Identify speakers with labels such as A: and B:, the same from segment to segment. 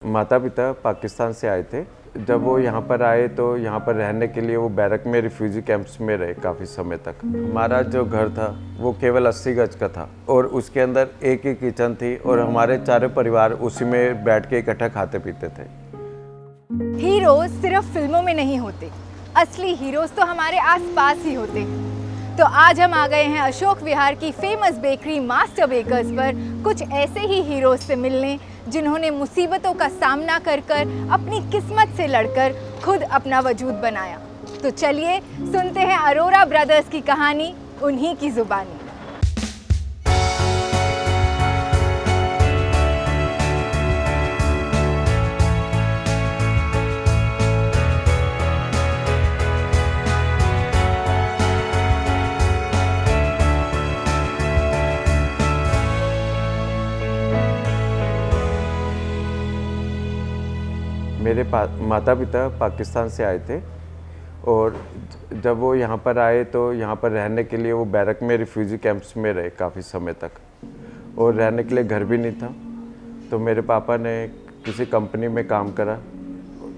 A: माता पिता पाकिस्तान से आए थे। जब वो यहाँ पर आए तो यहाँ पर रहने के लिए वो बैरक में रिफ्यूजी कैंप्स में रहे काफ़ी समय तक। हमारा जो घर था वो केवल 80 गज का था और उसके अंदर एक ही किचन थी और हमारे चारों परिवार उसी में बैठ के इकट्ठा खाते पीते थे।
B: हीरोज सिर्फ फिल्मों में नहीं होते, असली हीरोज तो हमारे आसपास ही होते हैं। तो आज हम आ गए हैं अशोक विहार की फेमस बेकरी मास्टर बेकर्स पर कुछ ऐसे ही हीरोज से मिलने जिन्होंने मुसीबतों का सामना कर अपनी किस्मत से लड़कर खुद अपना वजूद बनाया। तो चलिए सुनते हैं अरोरा ब्रदर्स की कहानी उन्हीं की जुबानी।
A: मेरे माता पिता पाकिस्तान से आए थे और जब वो यहाँ पर आए तो यहाँ पर रहने के लिए वो बैरक में रिफ्यूजी कैंप्स में रहे काफ़ी समय तक और रहने के लिए घर भी नहीं था। तो मेरे पापा ने किसी कंपनी में काम करा,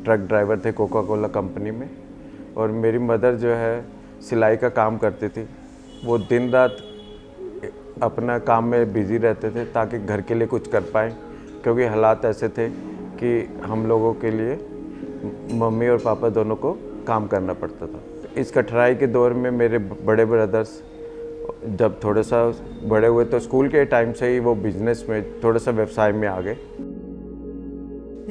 A: ट्रक ड्राइवर थे कोका कोला कंपनी में, और मेरी मदर जो है सिलाई का काम करती थी। वो दिन रात अपना काम में बिज़ी रहते थे ताकि घर के लिए कुछ कर पाएँ, क्योंकि हालात ऐसे थे कि हम लोगों के लिए मम्मी और पापा दोनों को काम करना पड़ता था। इस कठिनाई के दौर में मेरे बड़े ब्रदर्स जब थोड़ा सा बड़े हुए तो स्कूल के टाइम से ही वो बिजनेस में थोड़ा सा व्यवसाय में आ गए।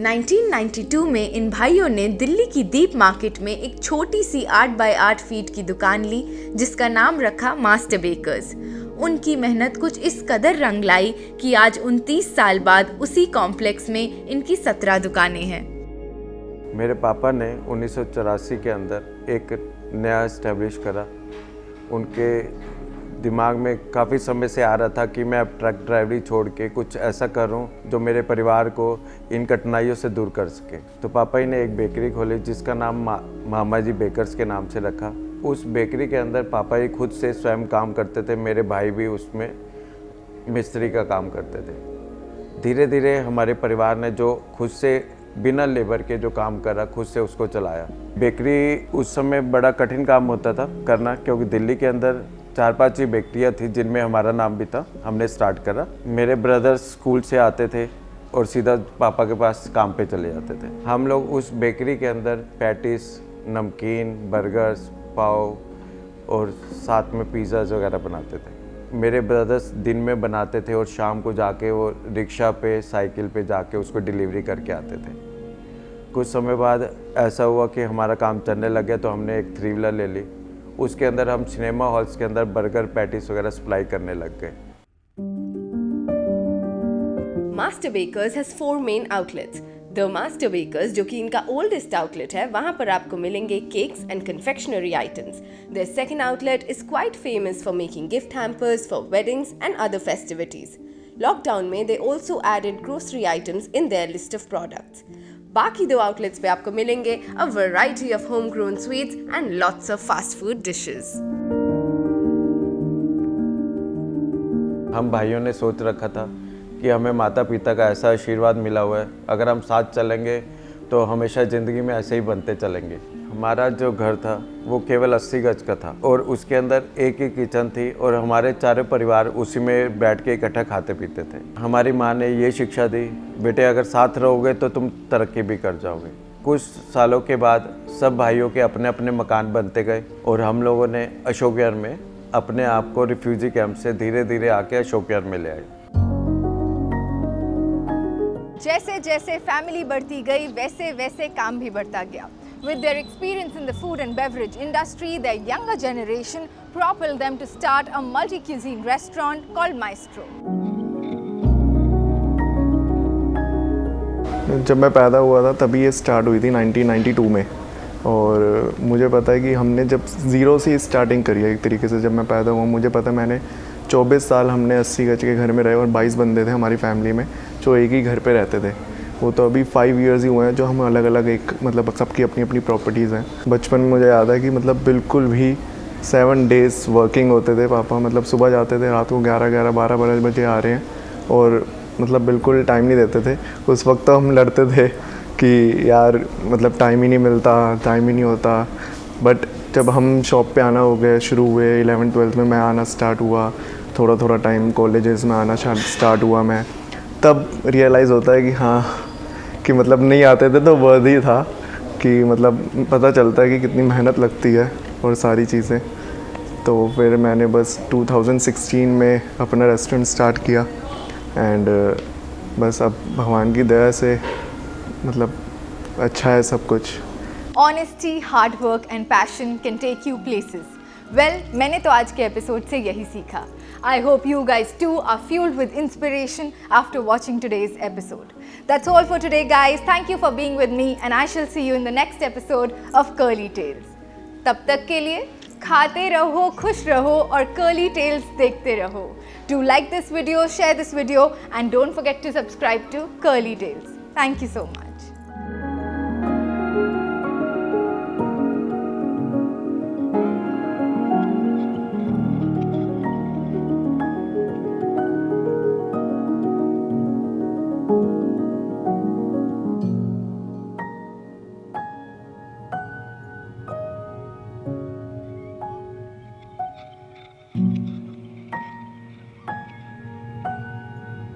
C: 1992 में इन भाइयों ने दिल्ली की दीप मार्केट में एक छोटी सी 8 बाय 8 फीट की दुकान ली जिसका नाम रखा मास्टर बेकर्स। उनकी मेहनत कुछ इस कदर रंग लाई कि आज 29 साल बाद उसी कॉम्प्लेक्स में इनकी 17 दुकानें हैं।
A: मेरे पापा ने 1984 के अंदर एक नया इस्टेब्लिश करा। उनके दिमाग में काफ़ी समय से आ रहा था कि मैं अब ट्रक ड्राइवरी छोड़ के कुछ ऐसा करूं जो मेरे परिवार को इन कठिनाइयों से दूर कर सके। तो पापा ही ने एक बेकरी खोली जिसका नाम मामा जी बेकर्स के नाम से रखा। उस बेकरी के अंदर पापा ही खुद से स्वयं काम करते थे, मेरे भाई भी उसमें मिस्त्री का काम करते थे। धीरे धीरे हमारे परिवार ने जो खुद से बिना लेबर के जो काम करा खुद से उसको चलाया। बेकरी उस समय बड़ा कठिन काम होता था करना, क्योंकि दिल्ली के अंदर 4-5 ही बेकरियाँ थी जिनमें हमारा नाम भी था। हमने स्टार्ट करा। मेरे ब्रदर्स स्कूल से आते थे और सीधा पापा के पास काम पे चले जाते थे। हम लोग उस बेकरी के अंदर पैटिस, नमकीन, बर्गर्स, पाव और साथ में पिज़्ज़ाज़ वगैरह बनाते थे। मेरे ब्रदर्स दिन में बनाते थे और शाम को जाके वो रिक्शा पे, साइकिल पे जाके उसको डिलीवरी करके आते थे। कुछ समय बाद ऐसा हुआ कि हमारा काम चलने लग गया तो हमने एक 3 व्हीलर ले ली। उसके अंदर हम सिनेमा हॉल्स के अंदर बर्गर, पैटिस वगैरह सप्लाई करने लग गए।
C: Master bakers has 4 main outlets. The master bakers, जो कि इनका ओल्डेस्ट आउटलेट है, वहां पर आपको मिलेंगे cakes and confectionery items. Their second outlet is quite famous for making gift hampers for weddings and other festivities. Lockdown में they also added grocery items in their list of products. बाकी 2 outlets पे आपको मिलेंगे a variety of home grown sweets and lots of fast food dishes.
A: हम भाइयों ने सोच रखा था कि हमें माता पिता का ऐसा आशीर्वाद मिला हुआ है, अगर हम साथ चलेंगे तो हमेशा ज़िंदगी में ऐसे ही बनते चलेंगे। हमारा जो घर था वो केवल 80 गज का था और उसके अंदर एक ही किचन थी और हमारे चारों परिवार उसी में बैठ के इकट्ठा खाते पीते थे। हमारी माँ ने ये शिक्षा दी, बेटे अगर साथ रहोगे तो तुम तरक्की भी कर जाओगे। कुछ सालों के बाद सब भाइयों के अपने अपने मकान बनते गए और हम लोगों ने अशोक विहार में अपने आप को रिफ्यूजी कैंप से धीरे धीरे आके अशोक विहार में ले आए।
B: जैसे जैसे फैमिली बढ़ती गई वैसे वैसे काम भी बढ़ता गया। With their experience in the food and beverage industry, their younger generation propelled them to start a multi-cuisine restaurant called Maestro.
D: जब मैं पैदा हुआ था तभी ये स्टार्ट हुई थी 1992 में, और मुझे पता है कि हमने जब ज़ीरो से स्टार्टिंग करी है एक तरीके से। जब मैं पैदा हुआ मुझे पता है मैंने 24 साल हमने 80 गज के घर में रहे और 22 बंदे थे हमारी फैमिली में जो एक ही घर पे रहते थे। वो तो अभी 5 इयर्स ही हुए हैं जो हम अलग अलग एक मतलब सबकी अपनी अपनी प्रॉपर्टीज़ हैं। बचपन में मुझे याद है कि मतलब बिल्कुल भी 7 डेज़ वर्किंग होते थे। पापा मतलब सुबह जाते थे, रात को 11-12 बजे आ रहे हैं और मतलब बिल्कुल टाइम नहीं देते थे। उस वक्त तो हम लड़ते थे कि यार मतलब टाइम ही नहीं मिलता, टाइम ही नहीं होता। बट जब हम शॉप पे आना हो गए, शुरू हुए 11th-12th में मैं आना स्टार्ट हुआ, थोड़ा थोड़ा टाइम कॉलेजेस में आना स्टार्ट हुआ मैं, तब रियलाइज़ होता है कि हाँ, कि मतलब नहीं आते थे तो वर्दी था, कि मतलब पता चलता है कि कितनी मेहनत लगती है और सारी चीज़ें। तो फिर मैंने बस 2016 में अपना रेस्टोरेंट स्टार्ट किया एंड बस अब भगवान की दया से मतलब अच्छा है सब कुछ।
B: Honesty, hard work and passion can take you places. Well, मैंने तो आज के एपिसोड से यही सीखा. I hope you guys too are fueled with inspiration after watching today's episode. That's all for today, guys. Thank you for being with me and I shall see you in the next episode of Curly Tales. तब तक के लिए खाते रहो, खुश रहो और Curly Tales देखते रहो. Do like this video, share this video and don't forget to subscribe to Curly Tales. Thank you so much.